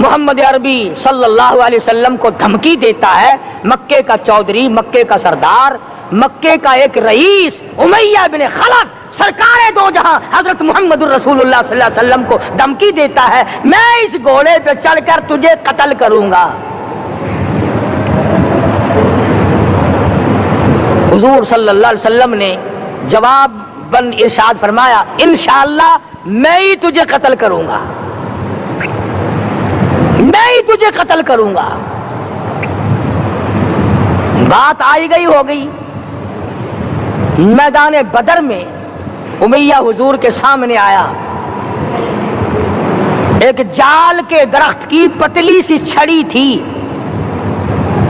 محمد عربی صلی اللہ علیہ وسلم کو دھمکی دیتا ہے، مکے کا چودھری، مکے کا سردار، مکے کا ایک رئیس امیہ بن خلف سرکار دو جہاں حضرت محمد الرسول اللہ صلی اللہ علیہ وسلم کو دھمکی دیتا ہے، میں اس گھوڑے پہ چڑھ کر تجھے قتل کروں گا۔ حضور صلی اللہ علیہ وسلم نے جواب بن ارشاد فرمایا، انشاءاللہ میں ہی تجھے قتل کروں گا، میں ہی تجھے قتل کروں گا۔ بات آئی گئی ہو گئی۔ میدان بدر میں امیہ حضور کے سامنے آیا، ایک جال کے درخت کی پتلی سی چھڑی تھی،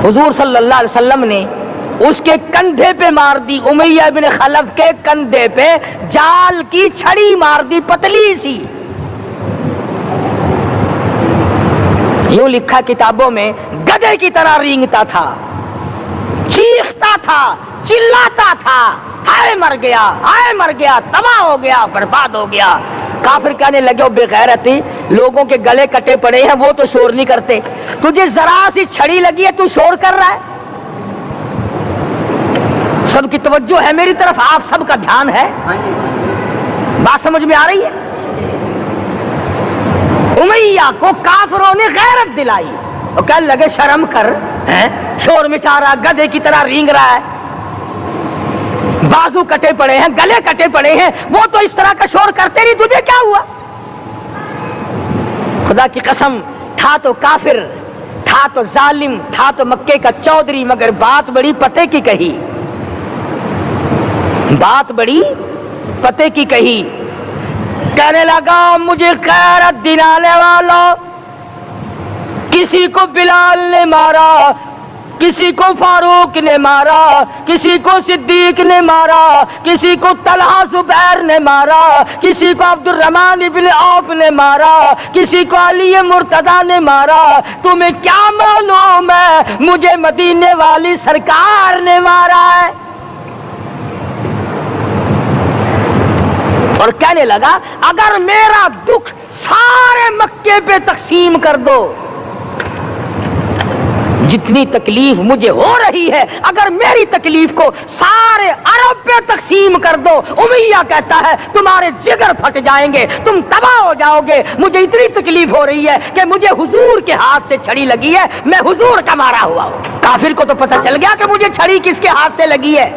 حضور صلی اللہ علیہ وسلم نے اس کے کندھے پہ مار دی، امیہ بن خلف کے کندھے پہ جال کی چھڑی مار دی پتلی سی۔ یوں لکھا کتابوں میں، گدھے کی طرح رینگتا تھا، چیختا تھا، چلاتا تھا، ہائے مر گیا، ہائے مر گیا، تباہ ہو گیا، برباد ہو گیا۔ کافر کہنے لگے، بے غیرتی، لوگوں کے گلے کٹے پڑے ہیں، وہ تو شور نہیں کرتے، تجھے ذرا سی چھڑی لگی ہے تو شور کر رہا ہے۔ سب کی توجہ ہے میری طرف، آپ سب کا دھیان ہے، بات سمجھ میں آ رہی ہے؟ امیہ کو کافروں نے غیرت دلائی، وہ کہنے لگے شرم کر، شور مچا رہا، گدھے کی طرح رینگ رہا ہے، بازو کٹے پڑے ہیں، گلے کٹے پڑے ہیں، وہ تو اس طرح کا شور کرتے نہیں، تجھے کیا ہوا؟ خدا کی قسم، تھا تو کافر، تھا تو ظالم، تھا تو مکے کا چودھری، مگر بات بڑی پتے کی کہی، بات بڑی پتے کی کہی۔ کہنے لگا، مجھے غیرت دلانے والوں، کسی کو بلال نے مارا، کسی کو فاروق نے مارا، کسی کو صدیق نے مارا، کسی کو طلحہ زبیر نے مارا، کسی کو عبد الرحمن ابن عوف نے مارا، کسی کو علی مرتضی نے مارا، تمہیں کیا معلوم ہے مجھے مدینے والی سرکار نے مارا ہے؟ اور کہنے لگا، اگر میرا دکھ سارے مکے پہ تقسیم کر دو، جتنی تکلیف مجھے ہو رہی ہے، اگر میری تکلیف کو سارے عرب پہ تقسیم کر دو، امیہ کہتا ہے تمہارے جگر پھٹ جائیں گے، تم تباہ ہو جاؤ گے، مجھے اتنی تکلیف ہو رہی ہے کہ مجھے حضور کے ہاتھ سے چھڑی لگی ہے، میں حضور کا مارا ہوا ہوں۔ کافر کو تو پتہ چل گیا کہ مجھے چھڑی کس کے ہاتھ سے لگی ہے۔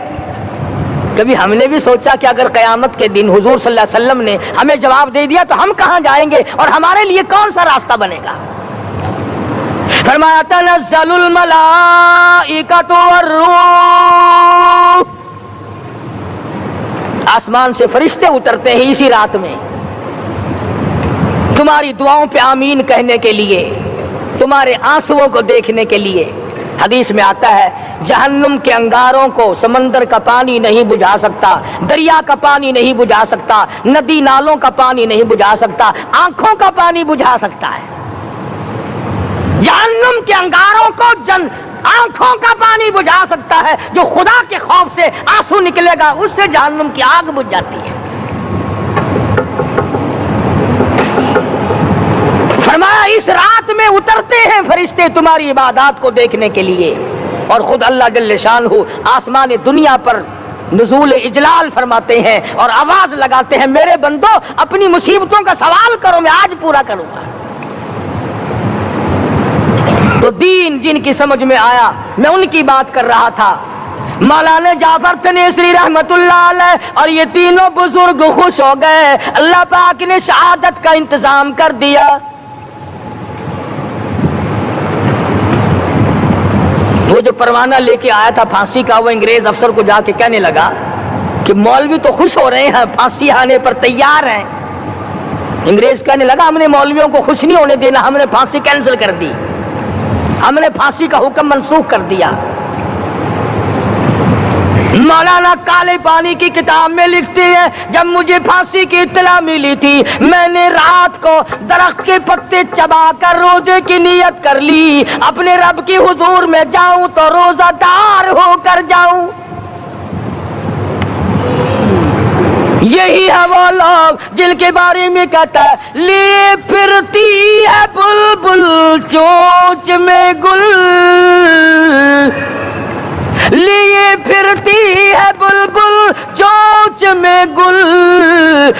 کبھی ہم نے بھی سوچا کہ اگر قیامت کے دن حضور صلی اللہ علیہ وسلم نے ہمیں جواب دے دیا تو ہم کہاں جائیں گے اور ہمارے لیے کون سا راستہ بنے گا؟ فرمایا، تنزل الملائکۃ والروح، آسمان سے فرشتے اترتے ہیں اسی رات میں، تمہاری دعاؤں پہ آمین کہنے کے لیے، تمہارے آنسوؤں کو دیکھنے کے لیے۔ حدیث میں آتا ہے، جہنم کے انگاروں کو سمندر کا پانی نہیں بجھا سکتا، دریا کا پانی نہیں بجھا سکتا، ندی نالوں کا پانی نہیں بجھا سکتا، آنکھوں کا پانی بجھا سکتا ہے۔ جہنم کے انگاروں کو آنکھوں کا پانی بجھا سکتا ہے، جو خدا کے خوف سے آنسو نکلے گا اس سے جہنم کی آگ بجھ جاتی ہے۔ فرمایا، اس رات میں اترتے ہیں فرشتے تمہاری عبادات کو دیکھنے کے لیے، اور خود اللہ جل شانہ آسمان دنیا پر نزول اجلال فرماتے ہیں اور آواز لگاتے ہیں، میرے بندو اپنی مصیبتوں کا سوال کرو، میں آج پورا کروں گا۔ تو دین جن کی سمجھ میں آیا، میں ان کی بات کر رہا تھا، مولانا جعفر تنیسری رحمت اللہ علیہ اور یہ تینوں بزرگ خوش ہو گئے، اللہ پاک نے شہادت کا انتظام کر دیا۔ وہ جو پروانہ لے کے آیا تھا پھانسی کا، وہ انگریز افسر کو جا کے کہنے لگا کہ مولوی تو خوش ہو رہے ہیں، پھانسی آنے پر تیار ہیں۔ انگریز کہنے لگا، ہم نے مولویوں کو خوش نہیں ہونے دینا، ہم نے پھانسی کینسل کر دی، ہم نے پھانسی کا حکم منسوخ کر دیا۔ مولانا کالے پانی کی کتاب میں لکھتے ہیں، جب مجھے پھانسی کی اطلاع ملی تھی، میں نے رات کو درخت کے پتے چبا کر روزے کی نیت کر لی، اپنے رب کی حضور میں جاؤں تو روزہ دار ہو کر جاؤں۔ یہی ہے وہ لوگ جن کے بارے میں کہتا ہے لیے پھرتی ہے بلبل چونچ میں گل، لیے پھرتی ہے بلبل چونچ میں گل،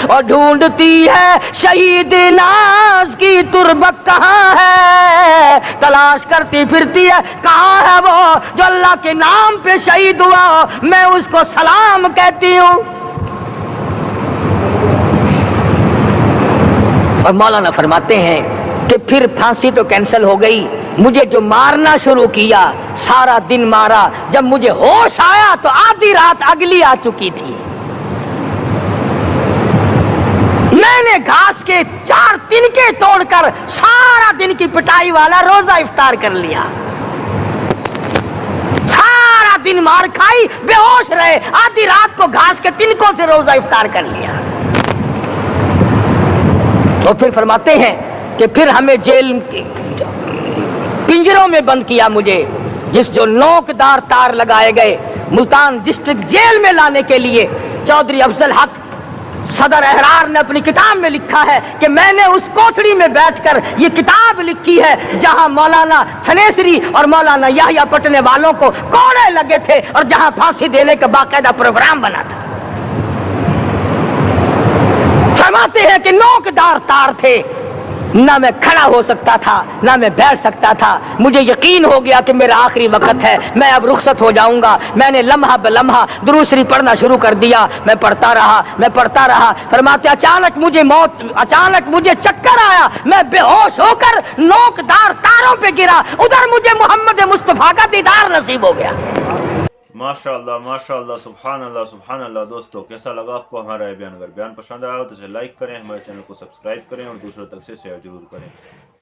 اور ڈھونڈتی ہے شہید ناز کی تربت کہاں ہے، تلاش کرتی پھرتی ہے کہاں ہے وہ جو اللہ کے نام پہ شہید ہوا، میں اس کو سلام کہتی ہوں۔ اور مولانا فرماتے ہیں کہ پھر پھانسی تو کینسل ہو گئی، مجھے جو مارنا شروع کیا سارا دن مارا، جب مجھے ہوش آیا تو آدھی رات اگلی آ چکی تھی۔ میں نے گھاس کے 4 تنکے توڑ کر سارا دن کی پٹائی والا روزہ افطار کر لیا، سارا دن مار کھائی، بے ہوش رہے، آدھی رات کو گھاس کے تنکوں سے روزہ افطار کر لیا۔ تو پھر فرماتے ہیں کہ پھر ہمیں جیل پنجروں میں بند کیا مجھے، جس جو نوکدار تار لگائے گئے ملتان ڈسٹرکٹ جیل میں لانے کے لیے۔ چودھری افضل حق صدر احرار نے اپنی کتاب میں لکھا ہے کہ میں نے اس کوٹڑی میں بیٹھ کر یہ کتاب لکھی ہے جہاں مولانا تھنیسری اور مولانا یحییٰ پٹنے والوں کو کوڑے لگے تھے اور جہاں پھانسی دینے کا باقاعدہ پروگرام بنا تھا۔ فرماتے ہیں کہ نوکدار تار تھے، نہ میں کھڑا ہو سکتا تھا نہ میں بیٹھ سکتا تھا، مجھے یقین ہو گیا کہ میرا آخری وقت ہے، میں اب رخصت ہو جاؤں گا۔ میں نے لمحہ بلمحہ درود شریف پڑھنا شروع کر دیا، میں پڑھتا رہا۔ فرماتے اچانک مجھے چکر آیا، میں بے ہوش ہو کر نوکدار تاروں پہ گرا، ادھر مجھے محمد مصطفیٰ کا دیدار نصیب ہو گیا۔ ماشاءاللہ، سبحان اللہ۔ دوستو کیسا لگا آپ کو ہمارا یہ بیان؟ اگر بیان پسند آیا ہو تو اسے لائک کریں، ہمارے چینل کو سبسکرائب کریں اور دوسروں تک سے شیئر ضرور کریں۔